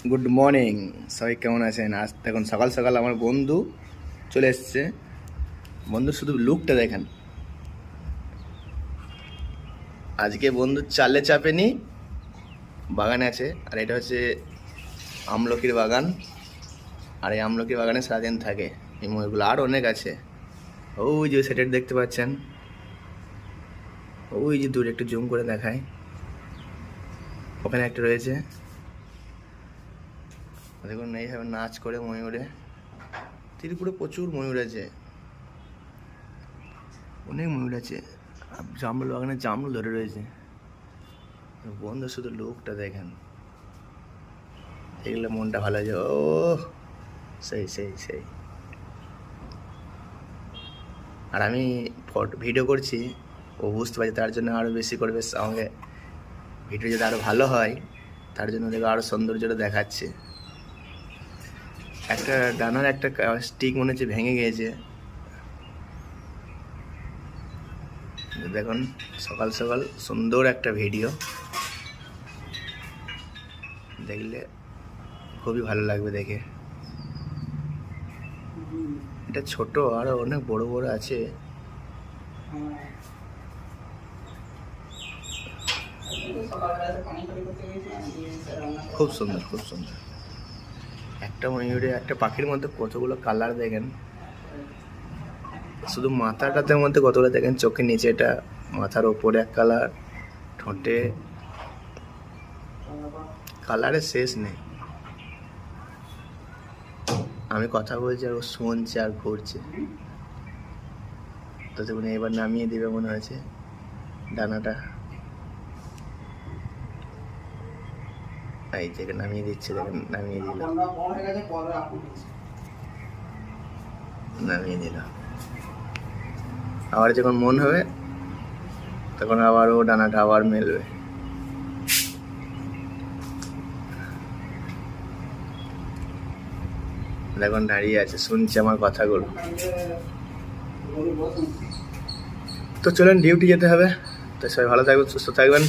Good morning, সবাই কেমন আছেন? আজ দেখুন সকাল সকাল আমার বন্ধু চলে এসছে। বন্ধুর শুধু লুকটা দেখেন। আজকে বন্ধু চালে চাপেনি, বাগানে আছে। আর এটা হচ্ছে আমলকির বাগান। আর এই আমলকির বাগানে সারাদিন থাকে এই ময়ূরগুলো। আর অনেক আছে, ওই যে সেটের দেখতে পাচ্ছেন, ওই যে দূরে একটু জুম করে দেখায়, ওখানে একটা রয়েছে। দেখুন এইভাবে নাচ করে ময়ূরে। ত্রিপুরে প্রচুর ময়ূর আছে, অনেক ময়ূর আছে। জামরুল বাগানে জামরুল ধরে রয়েছে। বন্ধু শুধু লোকটা দেখেন, দেখলে মনটা ভালো হয়ে যায়। ও সেই সেই সেই। আর আমি ভিডিও করছি, ও বুঝতে পারছি, তার জন্য আরও বেশি করে বেশ আমাকে ভিডিও যদি আরও ভালো হয় তার জন্য দেখো আরও সৌন্দর্যটা দেখাচ্ছে। একটা ডানার একটা স্টিক মনে হচ্ছে ভেঙে গিয়েছে। দেখুন সকাল সকাল সুন্দর একটা ভিডিও, দেখলে খুবই ভালো লাগবে দেখে। এটা ছোট, আরো অনেক বড় বড় আছে। খুব সুন্দর, খুব সুন্দর। একটা ময়ূরে, একটা পাখির মধ্যে কতগুলো কালার দেখেন। শুধু মাথাটাতে মধ্যে কতগুলো দেখেন, চোখের নিচে এটা, মাথার ওপরে এক কালার, ঠোঁটে কালারের শেষ নেই। আমি কথা বলছি আর ও শুনছে আর ঘুরছে। তো দেখুন এবার নামিয়ে দিবে মনে হয়েছে ডানাটা। এই যে নামিয়ে দিচ্ছে, দেখেন নামিয়ে দিল, নামিয়ে দিল। আবার যখন মন হবে তখন আবার ও ডানাটা আবার মেলবে। দেখুন দাঁড়িয়ে আছে, শুনছে আমার কথাগুলো। তো চলেন ডিউটি যেতে হবে। তো সবাই ভালো থাকবেন, সুস্থ থাকবেন।